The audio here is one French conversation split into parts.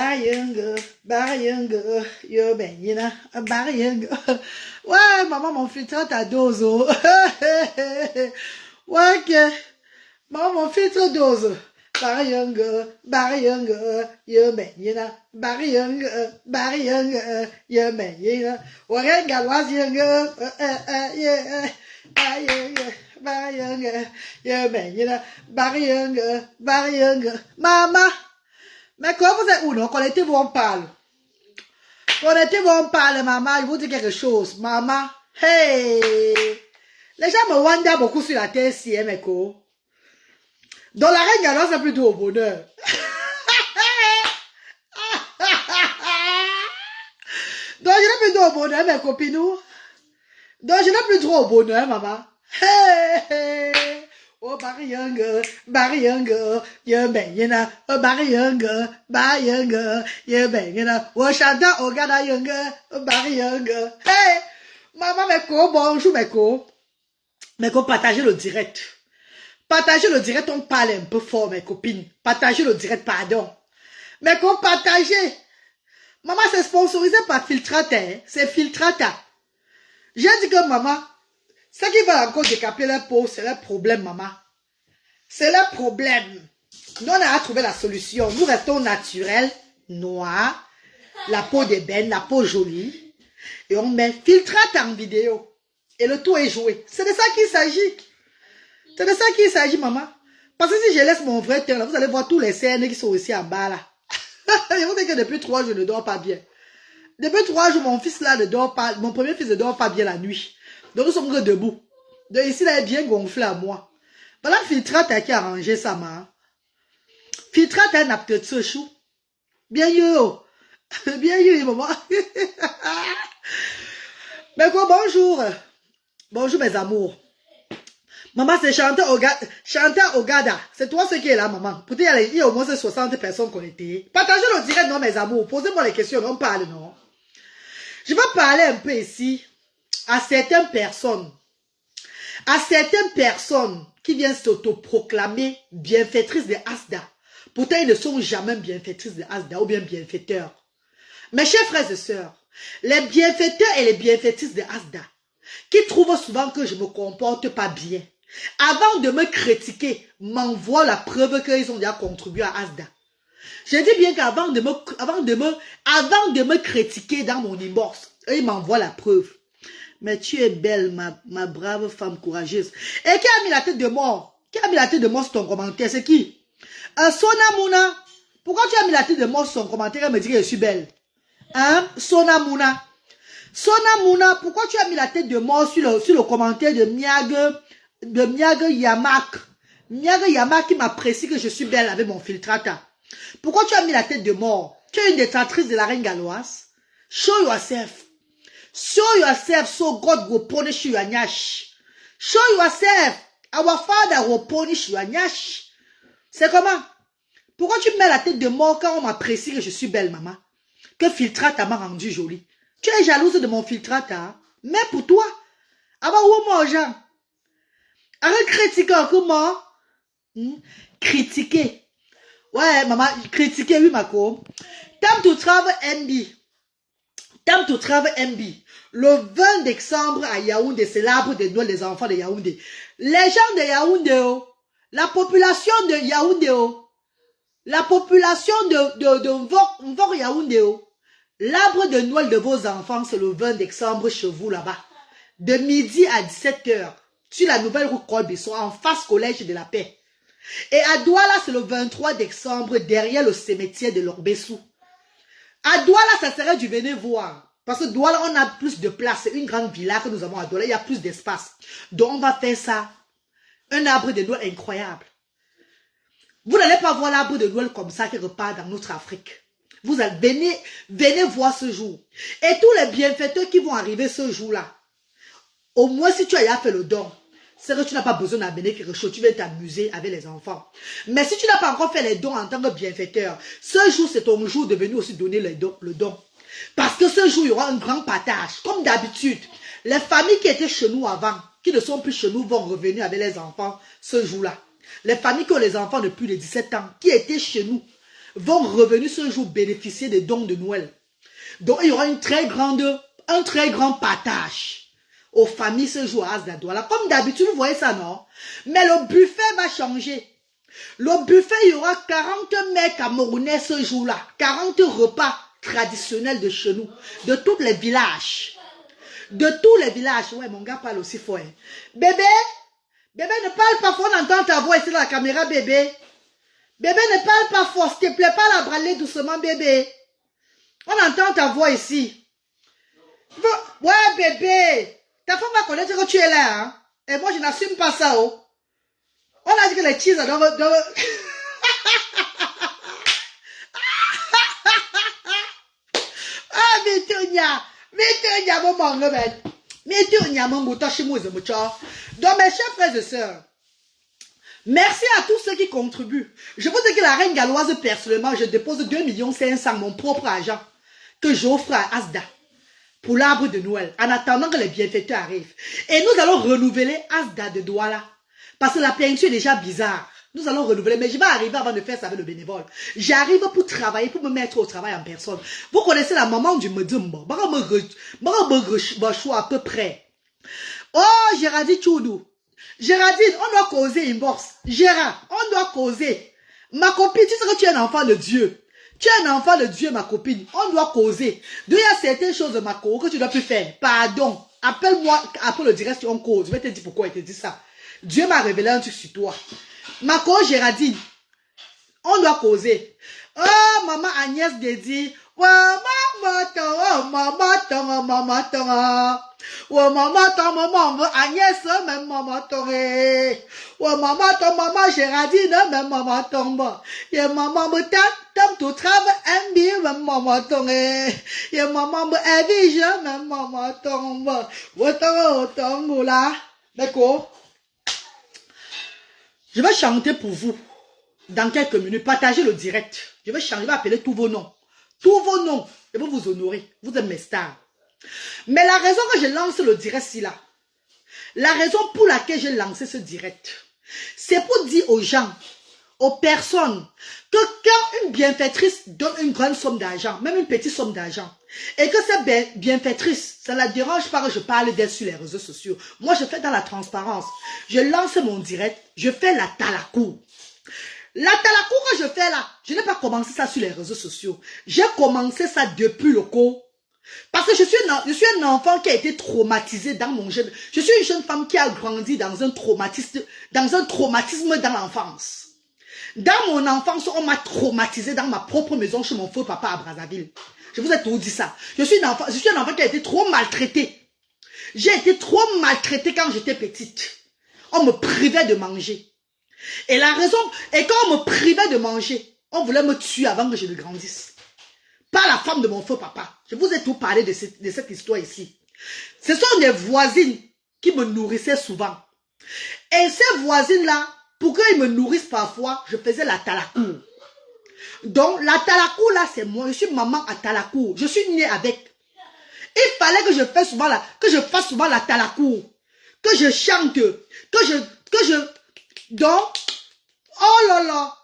Barayanga, yo ben yina, barayanga. Ouais, maman, mon filtre ta dose. Ouais, que, maman, mon filtre dose. Barayanga, yo ben yina, barayanga, yo ben yina. Ouais, galoise yanga, barayanga, yo ben yina, barayanga. Maman. Mais quand vous êtes où, non? Connectez-vous, on parle. Connectez-vous, on parle, maman. Je vous dis quelque chose. Maman, hey! Les gens me wonder beaucoup sur la terre si, hein, mes co. Dans la reine galoise, c'est plutôt au bonheur. Donc, je n'ai plus trop au bonheur, mes copines. Donc, je n'ai plus trop au bonheur, maman. Hey, hey. Oh, barayanga, ye benyena, oh, barayanga, ye benyena, oh, chanta, oh, gada yanga, oh, barayanga. Hey, maman, meko, bonjour, meko. Meko, partagez le direct. Partagez le direct, on parle un peu fort, mes copines. Partagez le direct, pardon. Meko, partagez. Maman, c'est sponsorisé par Filtrata, hein. C'est Filtrata. J'ai dit que maman, ce qui va encore décaper leur peau, c'est leur problème, maman. C'est leur problème. Nous, on a trouvé la solution. Nous restons naturels, noirs, la peau d'ébène, la peau jolie. Et on met Filtrate en vidéo. Et le tout est joué. C'est de ça qu'il s'agit. C'est de ça qu'il s'agit, maman. Parce que si je laisse mon vrai teint, là, vous allez voir tous les cernes qui sont ici en bas, là. Je vous dis que depuis 3 jours, je ne dors pas bien. Depuis 3 jours, mon fils, là, ne dort pas. Mon premier fils ne dort pas bien la nuit. Donc, nous sommes que debout. Donc, ici, là, est bien gonflé à moi. Voilà, Filtrate qui a arrangé ça, ma. Filtrate n'a peut-être ce chou. Bien yo. Bien yo, maman. Mais quoi, bonjour. Bonjour, mes amours. Maman, c'est Chantal Ogada. C'est toi ce qui est là, maman. Peut-être il y a au moins 60 personnes connectées. Partagez le direct, non, mes amours. Posez-moi les questions, on parle, non. Je vais parler un peu ici à certaines personnes. À certaines personnes qui viennent s'autoproclamer bienfaitrices de Asda. Pourtant, ils ne sont jamais bienfaitrices de Asda ou bien bienfaiteurs. Mes chers frères et sœurs, les bienfaiteurs et les bienfaitrices de Asda, qui trouvent souvent que je ne me comporte pas bien, avant de me critiquer, m'envoient la preuve qu'ils ont déjà contribué à Asda. Je dis bien qu'avant de me critiquer dans mon inbox, ils m'envoient la preuve. Mais tu es belle, ma brave femme courageuse. Et qui a mis la tête de mort? Qui a mis la tête de mort sur ton commentaire? C'est qui? Sona Mouna. Pourquoi tu as mis la tête de mort sur ton commentaire et me dit que je suis belle? Hein? Sona Mouna. Sona Mouna, pourquoi tu as mis la tête de mort sur le commentaire de Miage Yamak? Miage Yamak qui m'apprécie que je suis belle avec mon filtrata. Pourquoi tu as mis la tête de mort? Tu es une détentrice de la reine galloise. Show yourself. Show yourself so God will punish you and yash. Show yourself. Our Father will punish you and yash. C'est comment? Pourquoi tu mets la tête de mort quand on m'apprécie que je suis belle, maman? Que Filtrata m'a rendu jolie. Tu es jalouse de mon Filtrata. Mais pour toi, avant où moi, Jean? Arrête de critiquer encore moi. Critiquer. Ouais, maman, critiquer, oui, ma co. Time to travel MB. Time to travel MB. Le 20 décembre à Yaoundé, c'est l'arbre de Noël des enfants de Yaoundé. Les gens de Yaoundé, oh, la population de Yaoundé, oh, la population de Mvor Yaoundé, oh, l'arbre de Noël de vos enfants, c'est le 20 décembre chez vous là-bas. De midi à 17h, sur la nouvelle route Colbisson, en face collège de la paix. Et à Douala, c'est le 23 décembre, derrière le cimetière de l'Orbessou. À Douala, ça serait du venez voir. Parce que Douala, on a plus de place. C'est une grande villa que nous avons à Douala. Il y a plus d'espace. Donc, on va faire ça. Un arbre de Noël incroyable. Vous n'allez pas voir l'arbre de Noël comme ça qui repart dans notre Afrique. Vous allez, venez voir ce jour. Et tous les bienfaiteurs qui vont arriver ce jour-là, au moins si tu as fait le don, c'est que tu n'as pas besoin d'amener quelque chose. Tu vas t'amuser avec les enfants. Mais si tu n'as pas encore fait les dons en tant que bienfaiteur, ce jour, c'est ton jour de venir aussi donner le don. Parce que ce jour, il y aura un grand partage. Comme d'habitude, les familles qui étaient chez nous avant, qui ne sont plus chez nous, vont revenir avec les enfants ce jour-là. Les familles qui ont les enfants de plus de 17 ans, qui étaient chez nous, vont revenir ce jour bénéficier des dons de Noël. Donc, il y aura un très grand partage aux familles ce jour à Asda Douala. Comme d'habitude, vous voyez ça, non? Mais le buffet va changer. Le buffet, il y aura 40 mets camerounais ce jour-là. 40 repas traditionnels de chez nous, de tous les villages. De tous les villages. Ouais, mon gars parle aussi fort. Hein. Bébé, bébé, ne parle pas fort, on entend ta voix ici dans la caméra, bébé. Bébé, ne parle pas fort, s'il te plaît, parle à braler doucement, bébé. On entend ta voix ici. Ouais, bébé. Ta femme va connaître que tu es là. Hein? Et moi, je n'assume pas ça. Oh. On a dit que les cheese doivent... Ah, Metonia, mon mangue, ben. Metonia, mon bouton, chez moi, donc, mes chers frères et sœurs, merci à tous ceux qui contribuent. Je vous dis que la reine galloise, personnellement, je dépose 2 500 000 mon propre argent que j'offre à Asda pour l'arbre de Noël, en attendant que les bienfaiteurs arrivent. Et nous allons renouveler Asda de Douala. Parce que la peinture est déjà bizarre. Nous allons renouveler, mais je vais arriver avant de faire ça avec le bénévole. J'arrive pour travailler, pour me mettre au travail en personne. Vous connaissez la maman du Medumbo. Je suis à peu près. Oh, Gérardine Choudou. Gérardine, on doit causer une bourse. Gérard, on doit causer. Ma copine, tu sais que tu es un enfant de Dieu. Tu es un enfant de Dieu, ma copine. On doit causer. Donc, il y a certaines choses de ma co que tu dois plus faire. Pardon. Appelle-moi après le direct, on cause. Je vais te dire pourquoi il te dit ça. Dieu m'a révélé un truc sur toi. Ma co Gérardine, on doit causer. Oh, maman Agnès Dédi. Oh, maman, oh, maman, oh, maman, oh, maman, Agnès, même maman, oh, maman, Gérardine, même maman, et maman, tam tu travailles un bien, même maman, et maman, Evige, même maman, là. D'accord? Je vais chanter pour vous dans quelques minutes. Partagez le direct. Je vais changer, je vais appeler tous vos noms. Tous vos noms. Je vais vous honorer. Vous êtes mes stars. Mais la raison que je lance le direct ici là, la raison pour laquelle j'ai lancé ce direct, c'est pour dire aux gens, aux personnes, que quand une bienfaitrice donne une grande somme d'argent, même une petite somme d'argent, et que cette bienfaitrice, ça ne la dérange pas que je parle d'elle sur les réseaux sociaux. Moi, je fais dans la transparence. Je lance mon direct, je fais la talakou. La talakou que je fais là, je n'ai pas commencé ça sur les réseaux sociaux. J'ai commencé ça depuis le cours. Parce que je suis un enfant qui a été traumatisé dans mon jeune. Je suis une jeune femme qui a grandi dans un traumatisme dans l'enfance. Dans mon enfance, on m'a traumatisé dans ma propre maison chez mon feu papa à Brazzaville. Je vous ai tout dit ça. Je suis un enfant qui a été trop maltraité. J'ai été trop maltraité quand j'étais petite. On me privait de manger. Et la raison, et quand on me privait de manger, on voulait me tuer avant que je ne grandisse. Pas la femme de mon feu papa. Je vous ai tout parlé de cette histoire ici. Ce sont des voisines qui me nourrissaient souvent. Et ces voisines-là, pour qu'ils me nourrissent parfois, je faisais la talakou. Donc, la talakou, là, c'est moi. Je suis maman à talakou. Je suis née avec. Il fallait que je fasse souvent la talakou. Que je chante. Donc, oh là là.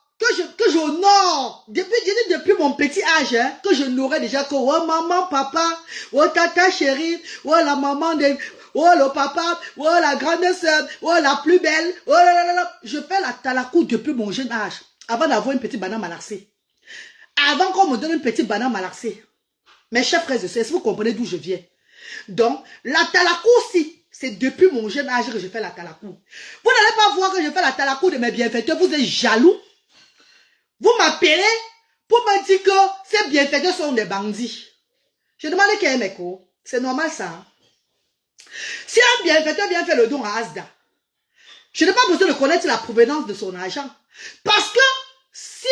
Que j'honore. Depuis mon petit âge, hein, que je n'aurais déjà que, oh maman, papa, oh tata chérie, oh la maman de, oh le papa, oh la grande sœur, oh la plus belle, oh là là là. Je fais la talakou depuis mon jeune âge, avant d'avoir une petite banane malaxée. Avant qu'on me donne une petite banane malaxée. Mes chers frères et sœurs, est-ce que vous comprenez d'où je viens? Donc, la talakou aussi, c'est depuis mon jeune âge que je fais la talakou. Vous n'allez pas voir que je fais la talakou de mes bienfaiteurs, vous êtes jaloux. Vous m'appelez pour me dire que ces bienfaiteurs sont des bandits. Je demande qui est mes cours. C'est normal ça. Hein? Si un bienfaiteur vient faire le don à Asda, je n'ai pas besoin de connaître la provenance de son argent. Parce que si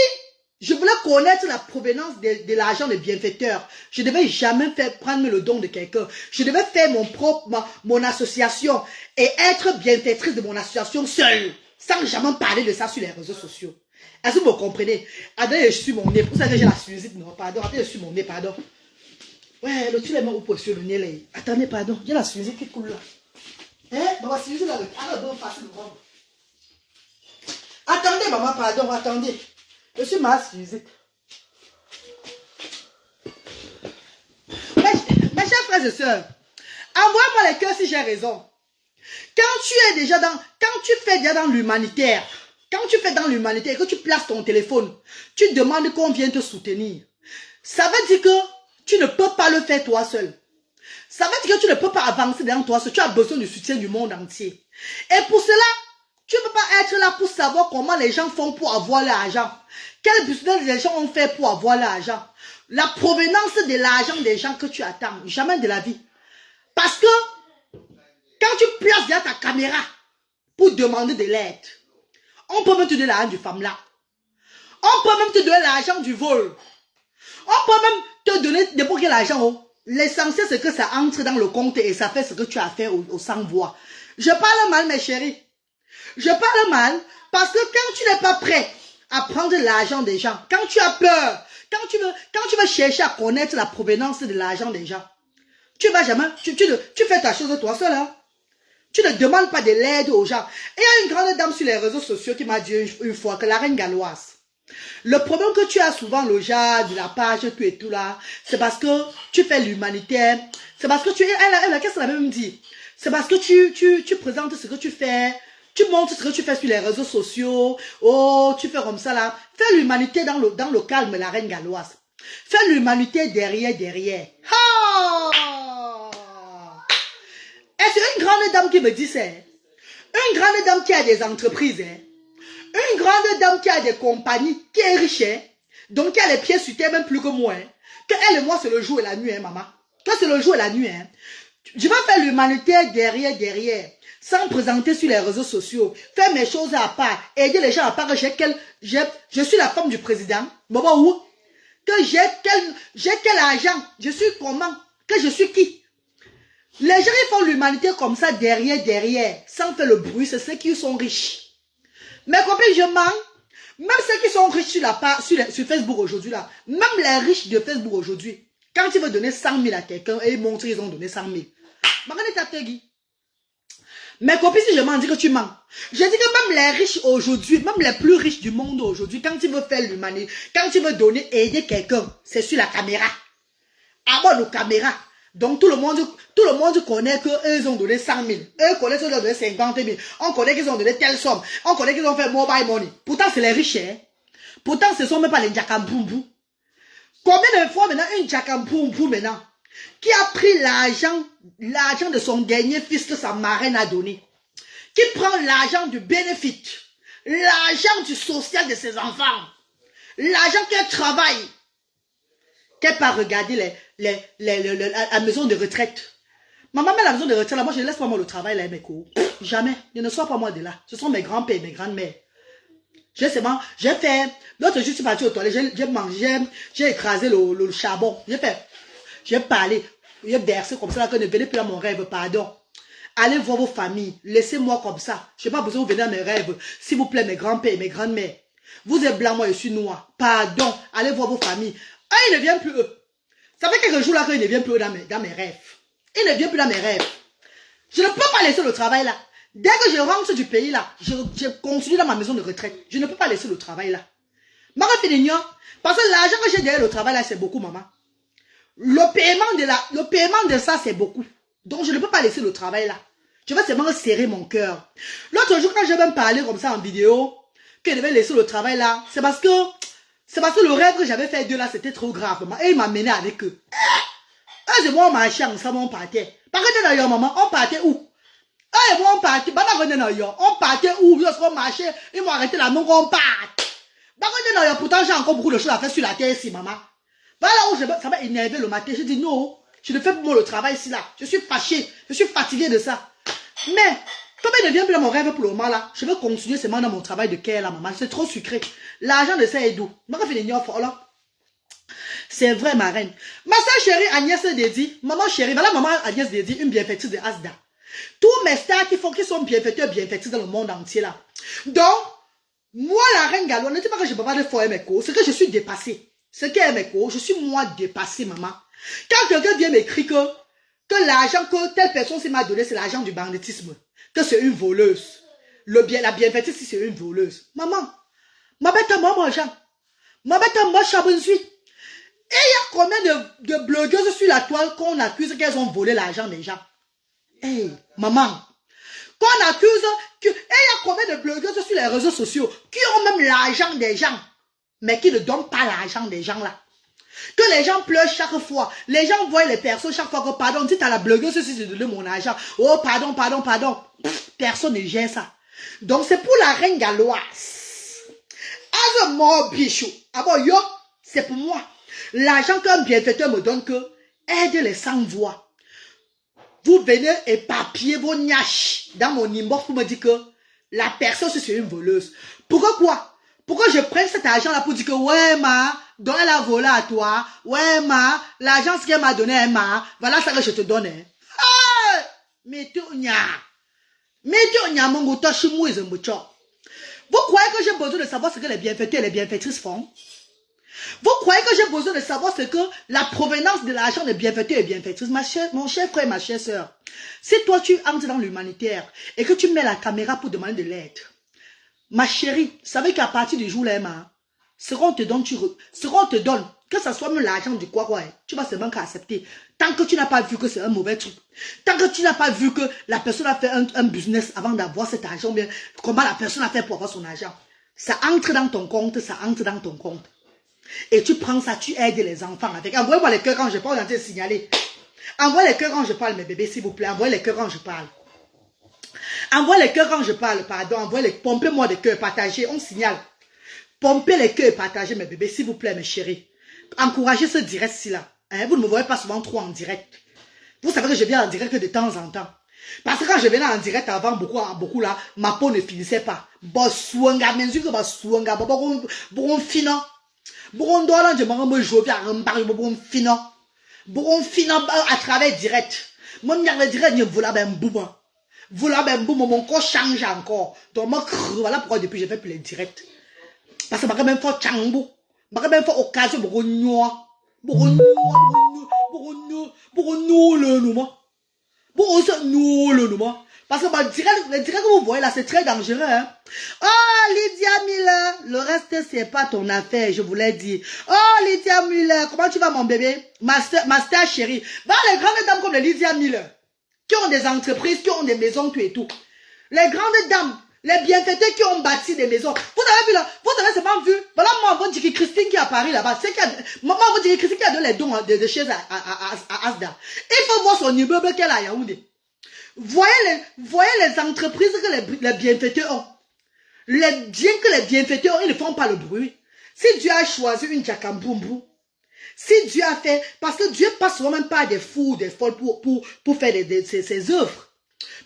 je voulais connaître la provenance de l'argent des bienfaiteurs, je ne devais jamais prendre le don de quelqu'un. Je devais faire mon association et être bienfaitrice de mon association seule, sans jamais parler de ça sur les réseaux sociaux. Est-ce que vous comprenez? Attendez, je suis mon nez. Pour ça que j'ai la sinusite. Non, pardon. Attendez, je suis mon nez, pardon. Ouais, le tu les mains au poids sur le nez là. Attendez, pardon. J'ai la sinusite qui coule là. Hein? Maman, sinusite là. Alors, facile. Attendez, maman, pardon. Attendez. Je suis ma sinusite. frères et sœurs, envoie-moi les cœurs si j'ai raison. Quand tu fais déjà dans l'humanitaire, quand tu fais dans l'humanitaire et que tu places ton téléphone, tu demandes qu'on vienne te soutenir. Ça veut dire que tu ne peux pas le faire toi seul. Ça veut dire que tu ne peux pas avancer dans toi seul. Tu as besoin du soutien du monde entier. Et pour cela, tu ne peux pas être là pour savoir comment les gens font pour avoir l'argent. Quel business les gens ont fait pour avoir l'argent. La provenance de l'argent des gens que tu attends. Jamais de la vie. Parce que quand tu places déjà ta caméra pour demander de l'aide, on peut même te donner l'argent du femme là. On peut même te donner l'argent du vol. On peut même te donner n'importe quel argent. L'essentiel c'est que ça entre dans le compte et ça fait ce que tu as fait au sans voix. Je parle mal mes chéris. Je parle mal parce que quand tu n'es pas prêt à prendre l'argent des gens, quand tu as peur, quand tu veux chercher à connaître la provenance de l'argent des gens, tu vas jamais, tu fais ta chose toi seul. Hein? Tu ne demandes pas de l'aide aux gens. Et il y a une grande dame sur les réseaux sociaux qui m'a dit une fois que la reine galloise, le problème que tu as souvent le genre de la page, tout et tout là, c'est parce que tu fais l'humanitaire, c'est parce que qu'est-ce qu'elle a même dit? C'est parce que tu présentes ce que tu fais, tu montres ce que tu fais sur les réseaux sociaux, oh, tu fais comme ça là. Fais l'humanité dans le calme, la reine galloise. Fais l'humanité derrière. Ah! Et c'est une grande dame qui me dit ça. Une grande dame qui a des entreprises. Une grande dame qui a des compagnies, qui est riche. Donc qui a les pieds sur terre même plus que moi. Que elle et moi c'est le jour et la nuit, maman. Que c'est le jour et la nuit. Je vais faire l'humanité derrière. Sans présenter sur les réseaux sociaux. Faire mes choses à part. Aider les gens à part. Je suis la femme du président. Maman où? Que j'ai quel argent? Je suis comment? Que je suis qui? Les gens ils font l'humanité comme ça derrière, sans faire le bruit, c'est ceux qui sont riches. Mes copines, je mens. Même ceux qui sont riches sur Facebook aujourd'hui là, même les riches de Facebook aujourd'hui, quand ils veulent donner 100 000 à quelqu'un et ils montrent qu'ils ont donné 100 000. Mes copines, si je mens, dis que tu mens. Je dis que même les riches aujourd'hui, même les plus riches du monde aujourd'hui, quand ils veulent faire l'humanité, quand ils veulent donner, aider quelqu'un, c'est sur la caméra. À bord de caméra. Donc tout le monde connaît qu'ils ont donné 100 000. Eux connaissent qu'ils ont donné 50 000. On connaît qu'ils ont donné telle somme. On connaît qu'ils ont fait mobile money. Pourtant c'est les riches. Hein? Pourtant ce ne sont même pas les Djakampumpu. Combien de fois maintenant une Djakampumpu maintenant qui a pris l'argent de son dernier fils que sa marraine a donné, qui prend l'argent du bénéfice, l'argent du social de ses enfants, l'argent qu'elle travaille, qu'elle pas regarder la maison de retraite. Maman met la maison de retraite là, moi je ne laisse pas moi le travail là, mes cours. Jamais, je ne sors pas moi de là. Ce sont mes grands-pères et mes grandes-mères. J'ai fait, l'autre jour je suis parti aux toilettes, j'ai mangé, j'ai écrasé le charbon. J'ai parlé, j'ai versé comme ça là, que ne venez plus à mon rêve, pardon. Allez voir vos familles, laissez-moi comme ça. Je n'ai pas besoin de venir à mes rêves. S'il vous plaît, mes grands-pères et mes grandes-mères. Vous êtes blanc, moi je suis noir. Pardon, allez voir vos familles. Ah, il ne vient plus eux. Ça fait quelques jours là qu'il ne vient plus eux dans mes rêves. Il ne vient plus dans mes rêves. Je ne peux pas laisser le travail là. Dès que je rentre du pays là, je continue dans ma maison de retraite. Je ne peux pas laisser le travail là. Parce que l'argent que j'ai derrière le travail là, c'est beaucoup, maman. Le paiement de ça, c'est beaucoup. Donc, je ne peux pas laisser le travail là. Je vais seulement serrer mon cœur. L'autre jour, quand je vais me parler comme ça en vidéo, que je devais laisser le travail là, c'est parce que le rêve que j'avais fait d'eux là, c'était trop grave, maman. Et il m'a mené avec eux. Et moi, on marchait ensemble, on partait. Par contre, d'ailleurs, maman, on partait où? Et moi, on partait. On partait où? Lorsqu'on marchait, ils m'ont arrêté la main qu'on parte. Pourtant, j'ai encore beaucoup de choses à faire sur la terre ici, maman. Voilà où ça m'a énervé le matin. Je dis non, je ne fais plus moi le travail ici là. Je suis fâché, je suis fatigué de ça. Mais, comme il ne vient plus dans mon rêve pour le moment là, je vais continuer seulement dans mon travail de care là, maman. C'est trop sucré. L'argent de ça est doux. C'est vrai, ma reine. Ma soeur chérie Agnès Dédi, maman chérie, voilà maman Agnès Dédi, une bienfaitrice de Asda. Tous mes stars qui sont bienfaitrices dans le monde entier là. Donc, moi la reine Gallo, ne dis pas que je ne peux pas de fois mes cours, c'est que je suis dépassée. Ce qui est mes cours, je suis moi dépassée, maman. Quand quelqu'un vient m'écrire que l'argent que telle personne m'a donné, c'est l'argent du banditisme, que c'est une voleuse. La bienfaitrice, c'est une voleuse. Maman, ma bête à moi, mon argent. Ma bête à moi, chabonne suite. Et il y a combien de blogueuses sur la toile qu'on accuse qu'elles ont volé l'argent des gens? Hey, maman, qu'on accuse que... Et il y a combien de blogueuses sur les réseaux sociaux qui ont même l'argent des gens, mais qui ne donnent pas l'argent des gens là? Que les gens pleurent chaque fois. Les gens voient les personnes chaque fois que, pardon, si tu as la blogueuse, si je donne mon argent. Oh, pardon, pardon, pardon. Personne ne gère ça. Donc, c'est pour la reine galloise. As a more bichou. Ah bon, yo, c'est pour moi. L'argent qu'un bienfaiteur me donne que aide les sans-voix. Vous venez éparpiller vos niaches dans mon inbox pour me dire que la personne, c'est une voleuse. Pourquoi quoi? Pourquoi je prends cet argent-là pour dire que, ouais, ma, donc elle a volé à toi. Ouais, ma, l'argent qu'elle m'a donné, ma, voilà ça que je te donne. Ah! Mais tu n'as. Mais tu n'as mon goût, chimou et zemboucho. Vous croyez que j'ai besoin de savoir ce que les bienfaiteurs et les bienfaitrices font? Vous croyez que j'ai besoin de savoir ce que la provenance de l'argent des bienfaiteurs et bienfaitrices? Mon cher frère, ma chère soeur, si toi tu entres dans l'humanitaire et que tu mets la caméra pour demander de l'aide, ma chérie, savez qu'à partir du jour là, ce qu'on te donne, que ce soit même l'argent du quoi, tu vas seulement accepter. Tant que tu n'as pas vu que c'est un mauvais truc, tant que tu n'as pas vu que la personne a fait un business avant d'avoir cet argent, bien, comment la personne a fait pour avoir son argent, ça entre dans ton compte, ça entre dans ton compte. Et tu prends ça, tu aides les enfants avec. Envoyez-moi les cœurs quand je parle, on va signaler. Envoyez les cœurs quand je parle, mes bébés, s'il vous plaît. Envoyez les cœurs quand je parle. Envoyez les cœurs quand je parle, pardon. Envoyez les, pompez-moi des cœurs, partagez, on signale. Pompez les cœurs et partagez, mes bébés, s'il vous plaît, mes chéris. Encouragez ce direct-ci là. Hein? Vous ne me voyez pas souvent trop en direct. Vous savez que je viens en direct de temps en temps. Parce que quand je venais en direct avant, beaucoup là, ma peau ne finissait pas. Bossuanga, mes yeux, bossuanga, bon fina. Bon dola, je m'en jouer à un bar, bon fina. Bon fina à travers direct. Mon direct, je voulais ben boum. Voilà, ben boum, mon corps change encore. Donc, moi, voilà pourquoi depuis je fais plus les directs. Parce que je même fait changbo. Je même fait occasion pour nous. Pour nous, le nous. Pour nous, le nous. Parce que les directs que vous voyez là, c'est très dangereux. Hein? Oh, Lydia Miller. Le reste, c'est pas ton affaire, je vous l'ai dit. Oh, Lydia Miller, comment tu vas, mon bébé? Master chérie. Bah, les grandes dames comme les Lydia Miller, qui ont des entreprises, qui ont des maisons, tout et tout. Les grandes dames, les bienfaiteurs qui ont bâti des maisons. Vous avez vu là, vous avez seulement vu. Voilà, moi, on va dire que Christine qui est à Paris là-bas. Moi, on va dire que Christine qui a donné les dons de chaises à Asda. Il faut voir son immeuble qu'elle a à Yaoundé. Voyez les entreprises que les bienfaiteurs ont. Les biens que les bienfaiteurs ont, ils ne font pas le bruit. Si Dieu a choisi une Djakambumbu, si Dieu a fait, parce que Dieu passe souvent même pas des fous, des folles pour faire ses œuvres.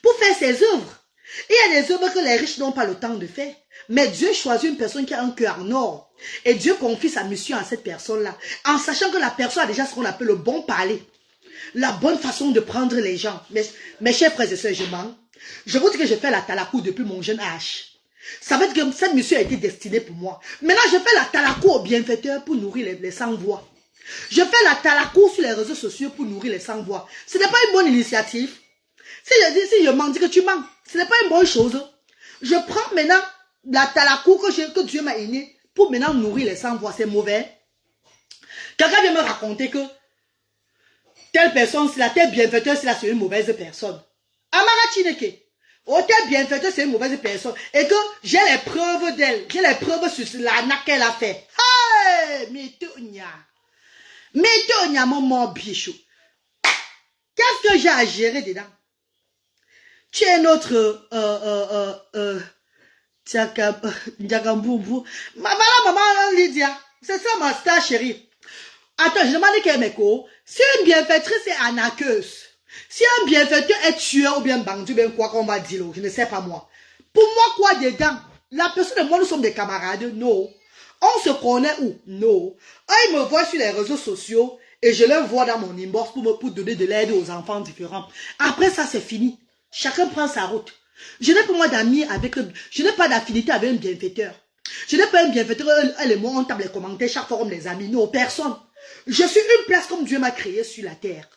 Pour faire ses œuvres. Il y a des œuvres que les riches n'ont pas le temps de faire. Mais Dieu choisit une personne qui a un cœur en or. Et Dieu confie sa mission à cette personne-là. En sachant que la personne a déjà ce qu'on appelle le bon parler. La bonne façon de prendre les gens. Mes chers frères et sœurs, je mens. Je vous dis que je fais la talakou depuis mon jeune âge. Ça veut dire que cette mission a été destinée pour moi. Maintenant, je fais la talakou aux bienfaiteurs pour nourrir les sans-voix. Je fais la talakou sur les réseaux sociaux pour nourrir les sans-voix. Ce n'est pas une bonne initiative. Si je mens, dis que tu mens. Ce n'est pas une bonne chose. Je prends maintenant la talakou que Dieu m'a innée pour maintenant nourrir les sans-voix. C'est mauvais. Quelqu'un vient me raconter que telle personne, si la telle bienfaiteur, c'est une mauvaise personne. Amara Chineke. Oh, telle bienfaiteur, c'est une mauvaise personne. Et que j'ai les preuves d'elle. J'ai les preuves sur l'arnaque qu'elle a fait. Hey! Mais mon bichou. Qu'est-ce que j'ai à gérer dedans? Tu es notre Djakambumbu. Voilà maman Lydia. C'est ça ma star chérie. Attends, je demande qu'elle m'écoute. Si une bienfaitrice est arnaqueuse, si un bienfaiteur est tueur ou bien bandit, bien quoi qu'on va dire, je ne sais pas moi. Pour moi, quoi dedans? La personne et moi, nous sommes des camarades? Non. On se connaît où? Non. Ils me voient sur les réseaux sociaux et je les vois dans mon inbox pour donner de l'aide aux enfants différents. Après ça, c'est fini. Chacun prend sa route. Je n'ai pas moi d'amis avec eux. Je n'ai pas d'affinité avec un bienfaiteur. Je n'ai pas un bienfaiteur. Elle et moi, on tape les commentaires chaque fois comme des amis. Non, personne. Je suis une place comme Dieu m'a créé sur la terre.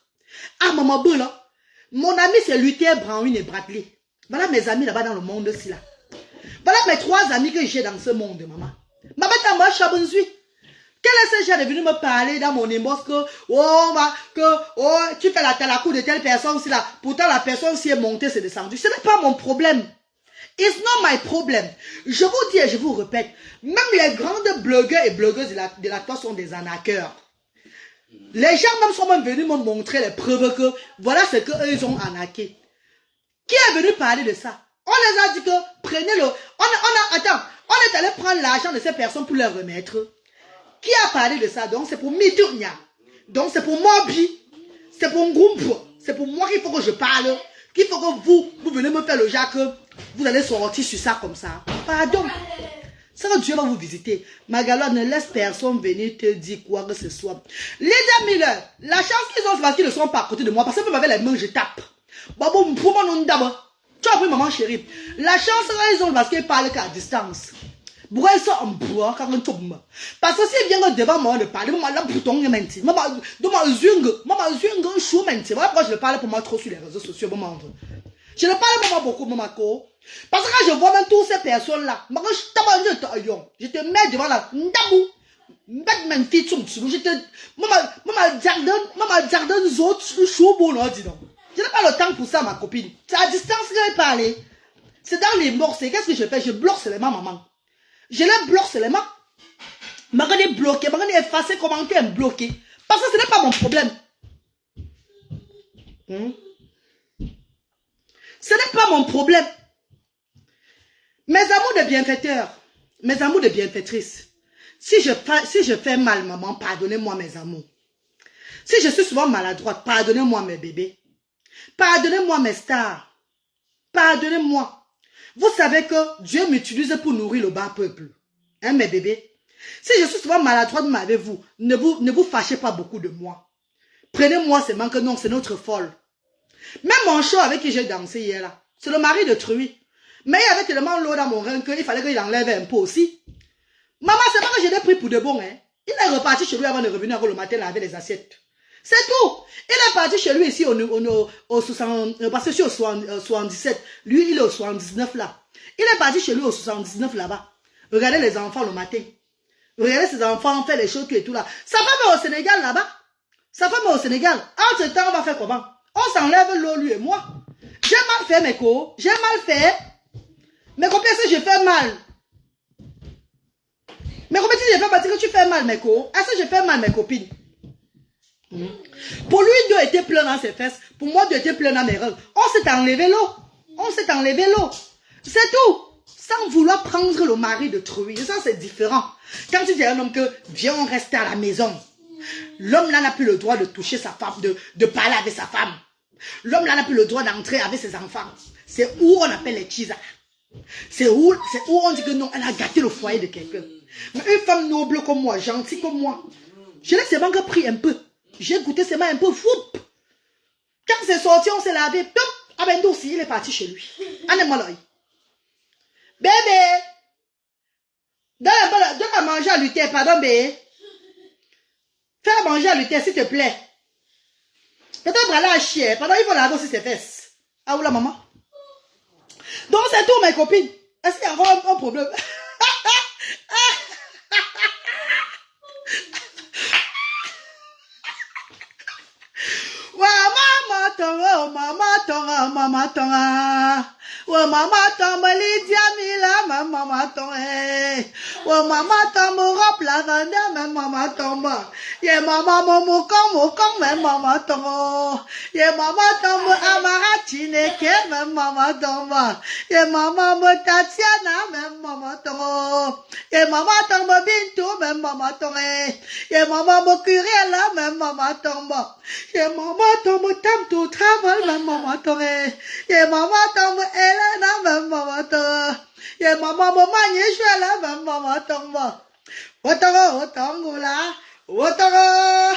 Ah, maman, bon là. Mon ami, c'est Luther, Brown et Bradley. Voilà mes amis là-bas dans le monde aussi là. Voilà mes 3 amis que j'ai dans ce monde, maman. Maman, t'as moi, Chabonzui. Quel est ce genre de venu me parler dans mon inbox que, tu fais la cour de telle personne, là. Pourtant, la personne, si est montée, c'est descendu. Ce n'est pas mon problème. It's not my problem. Je vous dis et je vous répète, même les grandes blogueurs et blogueuses de la toile sont des arnaqueurs. Les gens même sont même venus me montrer les preuves que voilà ce qu'eux ils ont arnaqué. Qui est venu parler de ça? On les a dit que prenez-le. Attends, on est allé prendre l'argent de ces personnes pour leur remettre. Qui a parlé de ça? Donc c'est pour Mitunya. Donc c'est pour Mobi. C'est pour Ngumpo. C'est pour moi qu'il faut que je parle. Qu'il faut que vous venez me faire le genre que vous allez sortir sur ça comme ça. Pardon. C'est que Dieu va vous visiter. Magala, ne laisse personne venir te dire quoi que ce soit. Les amis, la chance qu'ils ont, c'est parce qu'ils ne sont pas à côté de moi. Parce que vous m'avez les mains, je tape. Babou, pour moi, non, d'abord. Tu as pris maman chérie. La chance qu'ils ont, parce qu'ils parlent qu'à distance. Pourquoi ils sont en bois quand on tombe? Parce que s'ils viennent devant moi de parler, maman, là, bouton, maman, chou, voilà pourquoi je le parle pour moi trop sur les réseaux sociaux, maman. Je ne parle pas beaucoup, maman. Parce que quand je vois même toutes ces personnes-là, je te mets devant la ndabou. Je te. Maman, jardin, autres, chou, là, dis donc. Je n'ai pas le temps pour ça, ma copine. C'est à distance que je vais parler. C'est dans les morts. Qu'est-ce que je fais? Je bloque seulement, maman. Je les bloque seulement. Maman est bloqué, maman est effacé, commentaire bloqué. Parce que ce n'est pas mon problème. Ce n'est pas mon problème. Mes amours de bienfaiteurs, mes amours de bienfaitrices, si je fais mal, maman, pardonnez-moi mes amours. Si je suis souvent maladroite, pardonnez-moi mes bébés. Pardonnez-moi mes stars. Pardonnez-moi. Vous savez que Dieu m'utilise pour nourrir le bas peuple. Hein, mes bébés? Si je suis souvent maladroite avec vous, ne vous fâchez pas beaucoup de moi. Prenez-moi seulement que non, c'est notre folle. Même mon show avec qui j'ai dansé hier là, c'est le mari de Truy. Mais il y avait tellement l'eau dans mon rein qu'il fallait qu'il enlève un peu aussi. Maman, c'est pas que je l'ai pris pour de bon, hein. Il est reparti chez lui avant de revenir le matin laver les assiettes. C'est tout. Il est parti chez lui ici au 60, parce que je suis au 77. Lui, il est au 79 là. Il est parti chez lui au 79 là-bas. Regardez les enfants le matin. Regardez ses enfants faire les choses et tout là. Sa femme est au Sénégal là-bas. Sa femme est au Sénégal. Entre temps, on va faire comment? On s'enlève l'eau, lui et moi. J'ai mal fait, mes co. J'ai mal fait. Mais combien est-ce que je fais mal? Mais combien est-ce que je fais parce que tu fais mal, mes co? Est-ce que je fais mal, mes copines? Pour lui, Dieu était plein dans ses fesses. Pour moi, Dieu était plein dans mes rêves. On s'est enlevé l'eau. On s'est enlevé l'eau. C'est tout. Sans vouloir prendre le mari de Truy. Ça, c'est différent. Quand tu dis à un homme que viens, on reste à la maison. L'homme là n'a plus le droit de toucher sa femme, de parler avec sa femme. L'homme là n'a plus le droit d'entrer avec ses enfants. C'est où on appelle les chisa. C'est où on dit que non, elle a gâté le foyer de quelqu'un. Mais une femme noble comme moi, gentille comme moi, je l'ai seulement pris un peu. J'ai goûté seulement un peu. Foup. Quand c'est sorti, on s'est lavé. Ah ben aussi, il est parti chez lui. Bébé, donne à manger à Luther, pardon, bébé. Fais à manger à Luther, s'il te plaît. Peut-être aller à chier. Pendant il faut laver aussi ses fesses. Ah ou la maman. Donc c'est tout, mes copines. Est-ce qu'il y a encore un problème? Mama tonga. Oh mama tombe Lydia Mila, mama tombe. Oh mama tombe Rob Lavanda, mama tombe. Ye mama mokong, mama tombe. Ye mama tombe Amara Chineke, mama tombe. Ye mama Tatiana, mama tombe. Ye mama tombe Bintou, mama tombe. Ye mama Curiela, mama tombe. Ye mama tombe Tam to travel, mama tombe. Ye mama tombe Elena, mama tombe. Ye mama Nyeshwela, mama tombe. Otara.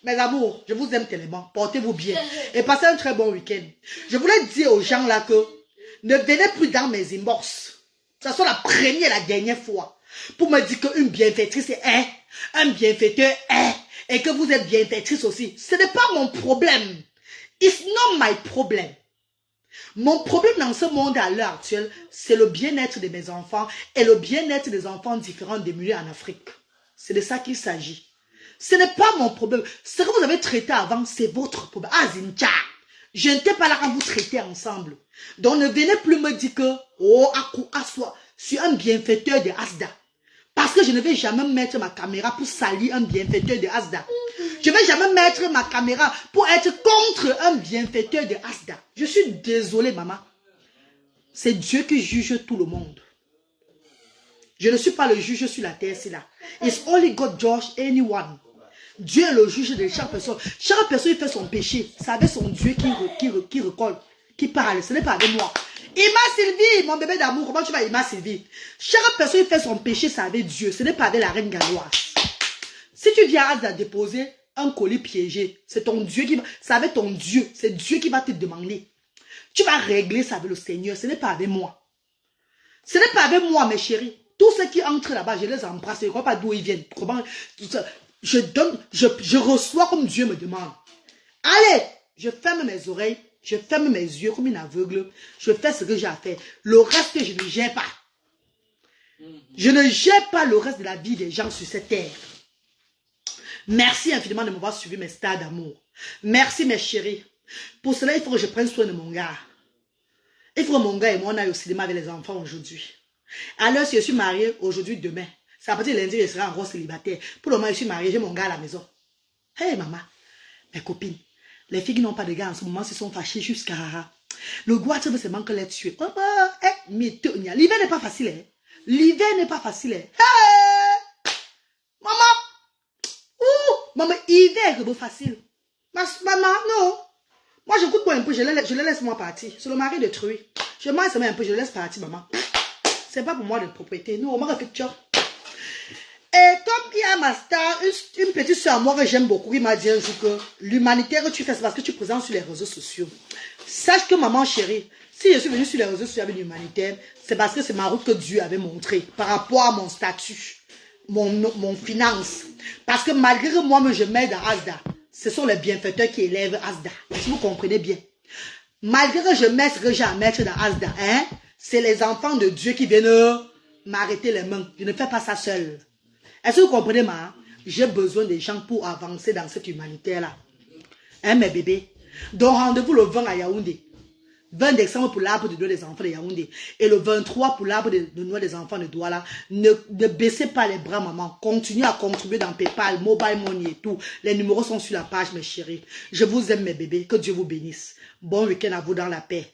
Mes amours, je vous aime tellement. Portez-vous bien et passez un très bon week-end. Je voulais dire aux gens là que ne venez plus dans mes inbox. Ça soit la première et la dernière fois pour me dire qu'une bienfaitrice est un bienfaiteur est et que vous êtes bienfaitrice aussi. Ce n'est pas mon problème. It's not my problem. Mon problème dans ce monde à l'heure actuelle, c'est le bien-être de mes enfants et le bien-être des enfants différents démunis en Afrique. C'est de ça qu'il s'agit. Ce n'est pas mon problème. Ce que vous avez traité avant, c'est votre problème. Ah, Zincha, je n'étais pas là quand vous traitez ensemble. Donc, ne venez plus me dire que, oh, Akou Aswa, je suis un bienfaiteur de Asda. Parce que je ne vais jamais mettre ma caméra pour salir un bienfaiteur de Asda. Je ne vais jamais mettre ma caméra pour être contre un bienfaiteur de Asda. Je suis désolée, maman. C'est Dieu qui juge tout le monde. Je ne suis pas le juge sur la terre, c'est là. It's only God judge anyone. Dieu est le juge de chaque personne. Chaque personne fait son péché. C'est avec son Dieu qui recolle, qui parle. Ce n'est pas avec moi. Ima Sylvie, mon bébé d'amour, comment tu vas Ima Sylvie? Chaque personne fait son péché, c'est avec Dieu. Ce n'est pas avec la reine galloise. Si tu viens à déposer un colis piégé, c'est ton Dieu qui va... C'est avec ton Dieu. C'est Dieu qui va te demander. Tu vas régler ça avec le Seigneur. Ce n'est pas avec moi. Ce n'est pas avec moi, mes chéris. Tous ceux qui entrent là-bas, je les embrasse. Je ne crois pas d'où ils viennent. Comment... Je donne, je reçois comme Dieu me demande. Allez, je ferme mes oreilles, je ferme mes yeux comme une aveugle. Je fais ce que j'ai à faire. Le reste, je ne gère pas. Je ne gère pas le reste de la vie des gens sur cette terre. Merci infiniment de m'avoir suivi mes stars d'amour. Merci mes chéris. Pour cela, il faut que je prenne soin de mon gars. Il faut que mon gars et moi on aille au cinéma avec les enfants aujourd'hui. Alors, si je suis mariée aujourd'hui, demain, c'est à partir de lundi, je serai encore célibataire. Pour le moment, je suis mariée, j'ai mon gars à la maison. Hey maman, mes copines, les filles qui n'ont pas de gars en ce moment se sont fâchées jusqu'à... Le goût veut seulement que les tuer. L'hiver n'est pas facile. Hein? L'hiver n'est pas facile. Hein? Hey! Maman! Ouh! Maman, hiver est facile. Maman, non. Moi, je coûte pas un peu, je le laisse moi partir. C'est le mari de Truy. Je mange seulement un peu, je le laisse partir, maman. C'est pas pour moi de propriété. Non, on m'a fait tchor. Et comme il y a ma star, une petite soeur à moi que j'aime beaucoup, qui m'a dit un jour que l'humanitaire que tu fais, c'est parce que tu présentes sur les réseaux sociaux. Sache que maman chérie, si je suis venue sur les réseaux sociaux avec l'humanitaire, c'est parce que c'est ma route que Dieu avait montrée par rapport à mon statut, mon finance. Parce que malgré que moi, je m'aide à Asda, ce sont les bienfaiteurs qui élèvent Asda. Si vous comprenez bien. Malgré que je mette ce que j'ai à mettre dans Asda, hein, c'est les enfants de Dieu qui viennent m'arrêter les mains. Je ne fais pas ça seul. Est-ce que vous comprenez, ma? J'ai besoin des gens pour avancer dans cette humanitaire-là. Hein, mes bébés? Donc, rendez-vous le 20 à Yaoundé. 20 décembre pour l'arbre de Noël des enfants de Yaoundé. Et le 23 pour l'arbre de Noël des enfants de Douala. Ne baissez pas les bras, maman. Continuez à contribuer dans PayPal, Mobile Money et tout. Les numéros sont sur la page, mes chéris. Je vous aime, mes bébés. Que Dieu vous bénisse. Bon week-end à vous dans la paix.